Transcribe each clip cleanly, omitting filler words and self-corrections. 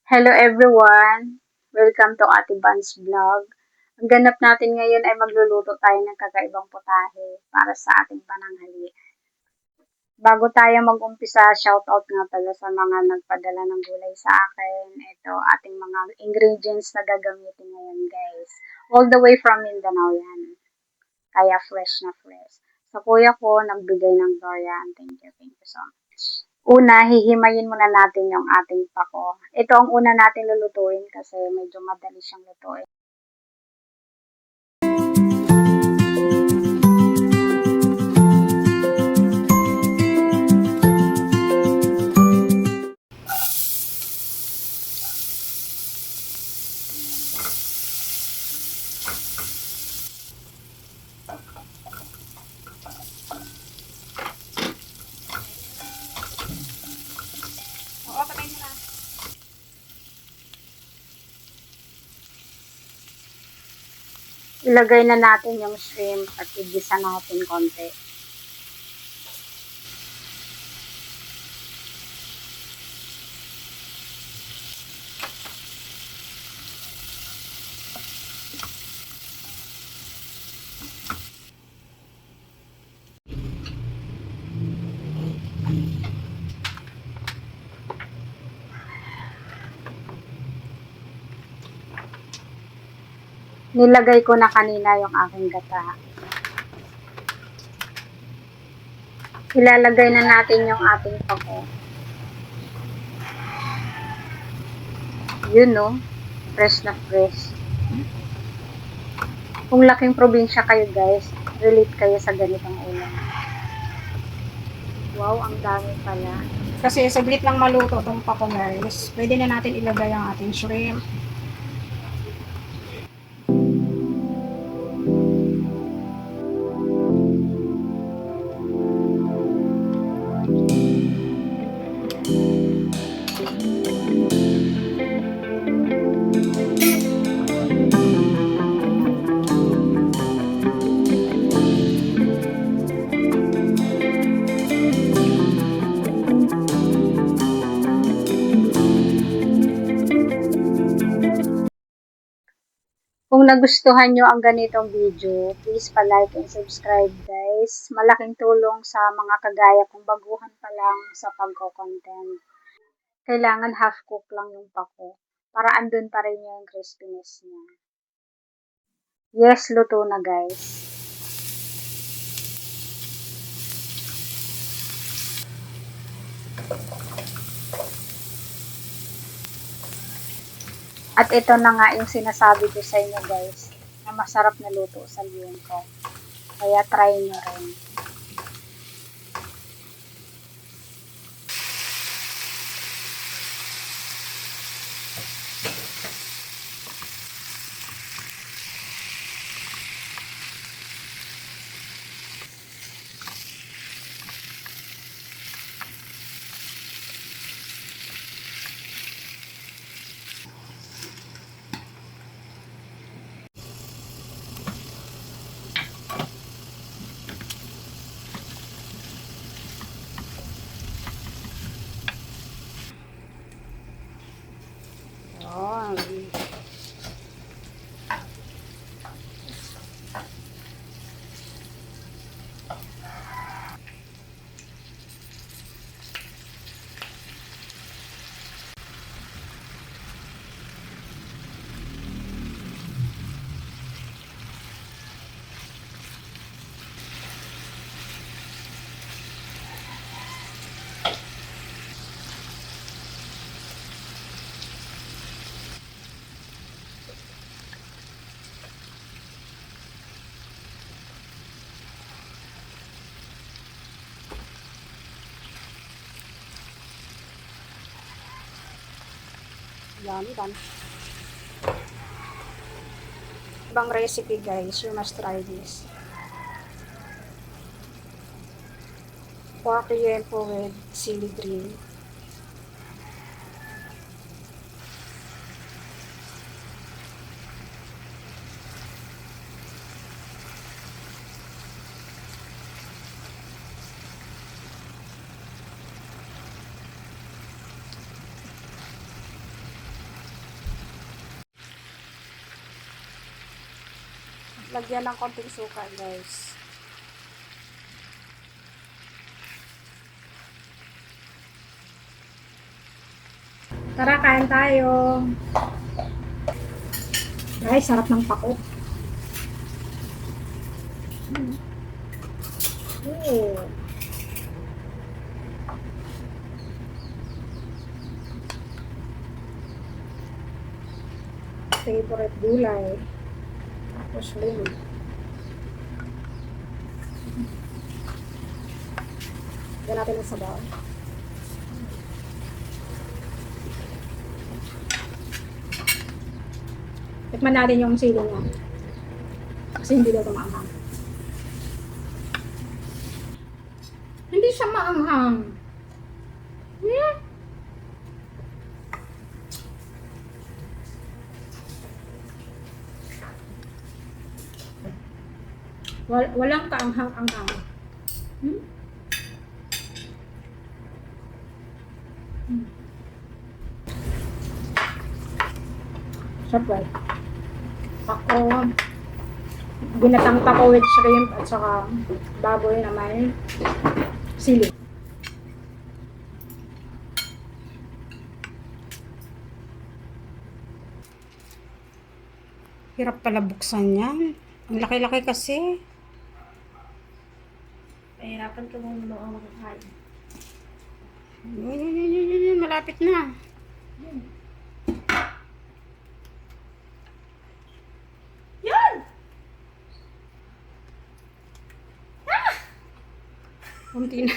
Hello everyone! Welcome to Ate Van's Vlog. Ang ganap natin ngayon ay magluluto tayo ng kakaibang putahe para sa ating pananghali. Bago tayo mag-umpisa, shoutout nga pala sa mga nagpadala ng gulay sa akin. Ito, ating mga ingredients na gagamitin ngayon guys. All the way from Mindanao yan. Kaya fresh na fresh. Sa kuya ko, nagbigay ng durian. Thank you so much. Una, hihimayin muna natin yung ating pako. Ito ang una natin lulutuin kasi medyo madali siyang lutuin. Oo, patay mo na. Ilagay na natin yung shrimp at igisa natin konti. Nilagay ko na kanina yung aking gata. Ilalagay na natin yung ating pako. Yun no, fresh na fresh. Kung laking probinsya kayo guys, relate kayo sa ganitong ulam. Wow, ang dami pala. Kasi saglit lang maluto itong pako guys. Pwede na natin ilagay ang ating shrimp. Kung nagustuhan nyo ang ganitong video, please pa-like and subscribe guys. Malaking tulong sa mga kagaya kong baguhan pa lang sa pagko-content. Kailangan half cook lang yung pako para andun pa rin yung crispiness niya. Yes, luto na guys. At ito na nga yung sinasabi ko sa inyo guys, na masarap na luto sa liyengko. Kaya try nyo rin. Yun. Yummy done. Ibang recipe guys, you must try this. Pork yelpo with chili green. lagyan ng konting suka, guys. Tara, kain tayo. Guys, sarap ng pako. Oh. Favorite gulay. Tapos lemon. Lagyan natin ang sabaw. Tikman natin yung sili niya. Kasi hindi daw ito maanghang. Hindi siya maanghang. Hmm? Walang kaanghang-anghang. Hmm? Hmm. Sarap, right? Ako, ginatang tako with shrimp at saka baboy na may sili. Hirap pala buksan yan. Ang laki-laki kasi. Pahirapan ka mong makakain. Yun, malapit na. Yan! Kunti na.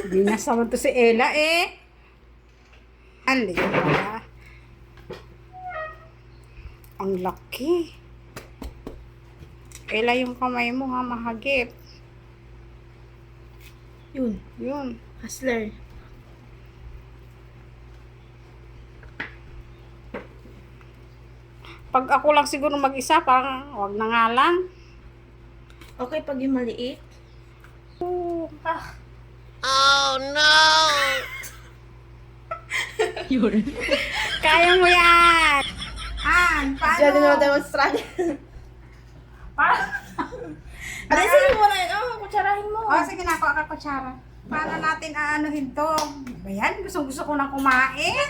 Binasa mo to si Ella eh. Alin pala. Ang laki. Ella, yung kamay mo ha, mahagip. Yun. Yun. Hustler. Pag ako lang siguro mag-isa, parang wag na nga lang. Okay pag yung maliit. Oh, Yun. kaya mo yan! Paano? Diyan din naman tayo mag-struggle. Alisin mo na yun. Oh, kutsarahin mo. Oh, sige na ako, kutsara. Paano natin aanuhin to? Ba yan? Gusto ko na kumain.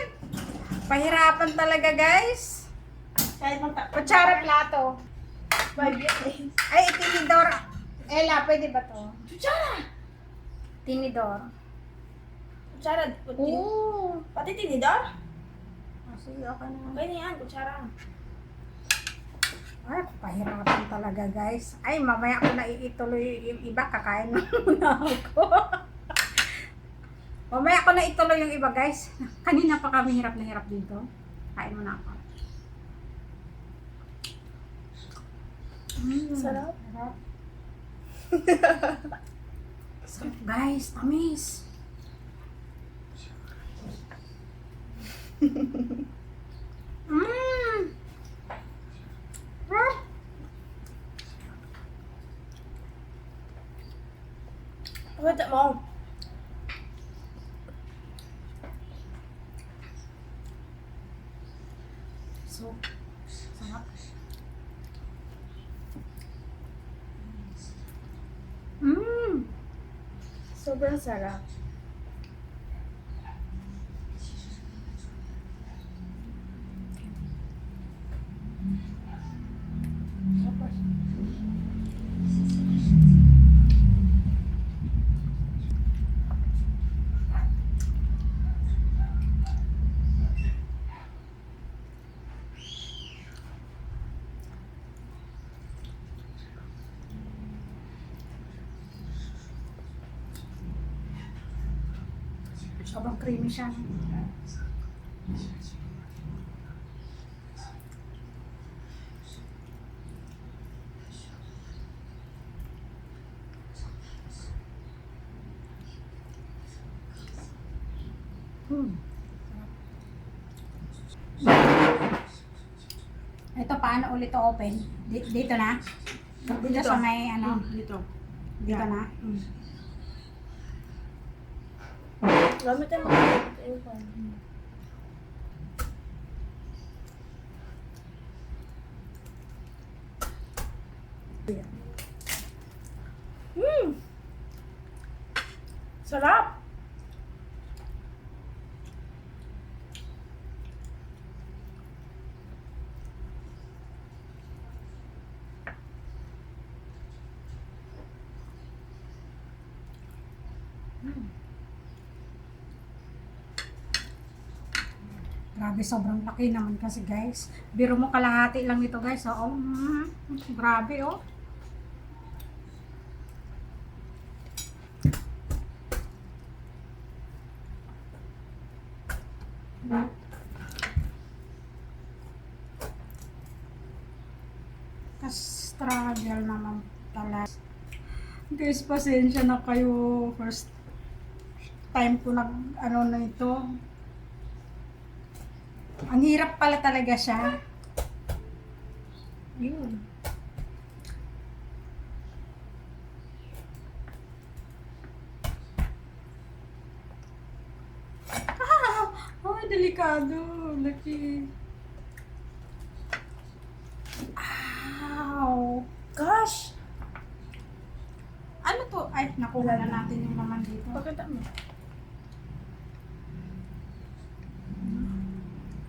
Pahirapan talaga, guys. Kahit Kutsara plato. 5 years. Ay, tinidor. Ella, pwede ba to? Kutsara! Tinidor. Kutsara. Oo. Pati tinidor? Oh, sige, okay na. Okay na yan, kutsara. Ay, pahirapan talaga, guys. Ay, mamaya ko na ituloy yung iba. Kakain na muna ako. Mamaya ko na ituloy yung iba, guys. Kanina pa kami hirap na hirap dito. Kain muna ako. Sarap. Sarap. Sarap, guys. Tamis. Mmm. Sarap. Pagkata mo. So, sarap. Mmm. Sobrang sarap. Sobrang creamy siya. Ito, paano ulit to open? Dito na? Dito sa may ano? Dito. Dito na? Gamit mo. Sarap. Grabe, sobrang laki naman kasi guys. Biro mo kalahati lang nito guys. Oo, grabe oh. Struggle naman talaga. Guys, pasensya na kayo. First time ko nag ano na ito. Ang hirap pala talaga siya. Yun. Oh, delikado. Laki. Ow. Gosh. Ano to? Ay, nakuha na natin yung laman dito. Pakita mo.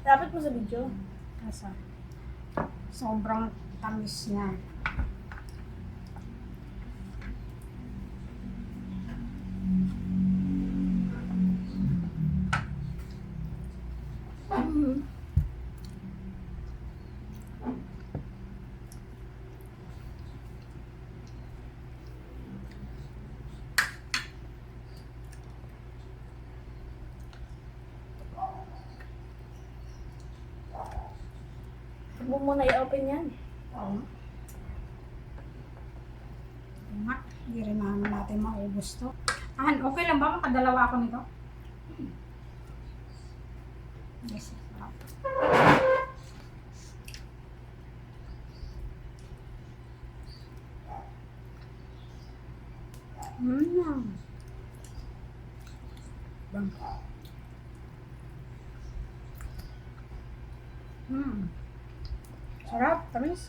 Dapat mo sa video. Kasi sobrang tamis niya. Huwag mo muna i-open yan. Oo. Nga, hindi rin naman natin maubos to. Okay lang ba? Makadalawa ako nito? Yes. Bang. Sarap, tamis.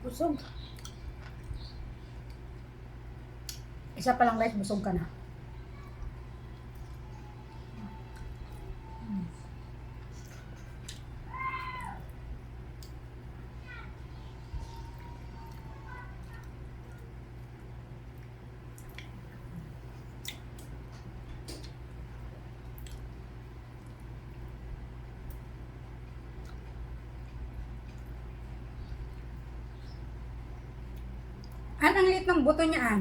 Busog. Isa pa lang guys, busog ka na. Ang liit ng buto niya,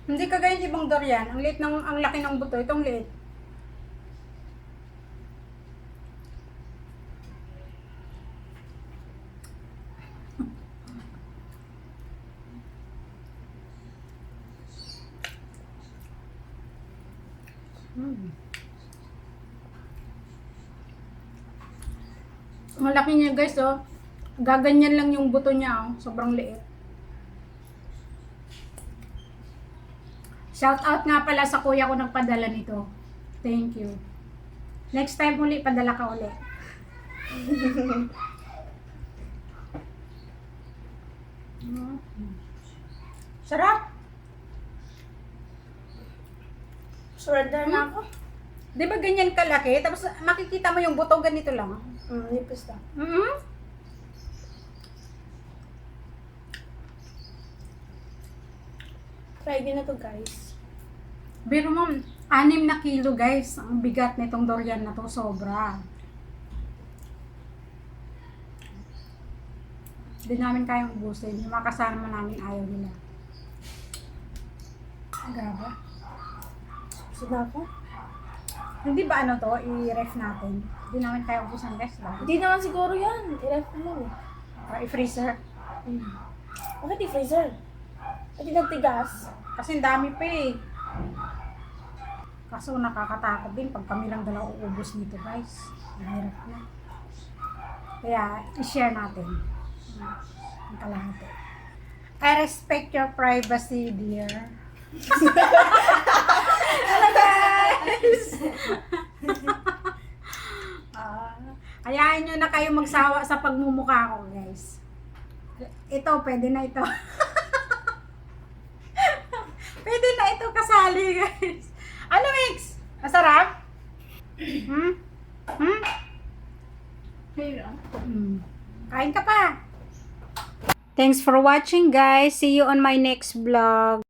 Hindi kagaya ng ibang durian. Ang laki ng buto. Itong liit. Malaki niya guys, oh. Gaganyan lang yung buto niya, oh. Sobrang liit. Shout out nga pala sa kuya ko nagpadala nito. Thank you. Next time uli, padala ka uli. Sarap! Surrender na ako. Di ba ganyan kalaki? Tapos makikita mo yung buto ganito lang. Nipis na. Try nyo na to guys. Pero mo, 6 na kilo guys. Ang bigat nitong durian na to, sobra. Hindi namin kayang ubusin. Yung mga kasama namin ayaw nila. Grabe. Busog na ako. Hindi ba ano to, i-ref natin? Hindi namin kayang ubusan guys. Hindi naman siguro yan. I-ref mo. Or i-freezer. Bakit i-freezer? Pati nagtigas. Kasi ang dami pa eh. Kaso nakakatakot din pag kami lang dalawa uubos nito guys. Mahirap na. Kaya i-share natin. Ang kalahati. I respect your privacy, dear. Hello guys! Hayaan nyo na kayo magsawa sa pagmumukha ko, guys. Ito, pwede na ito. Pwede na ito kasali, guys. Ano, Mix? Masarap? Hmm? Hmm? Kain ka pa. Thanks for watching, guys. See you on my next vlog.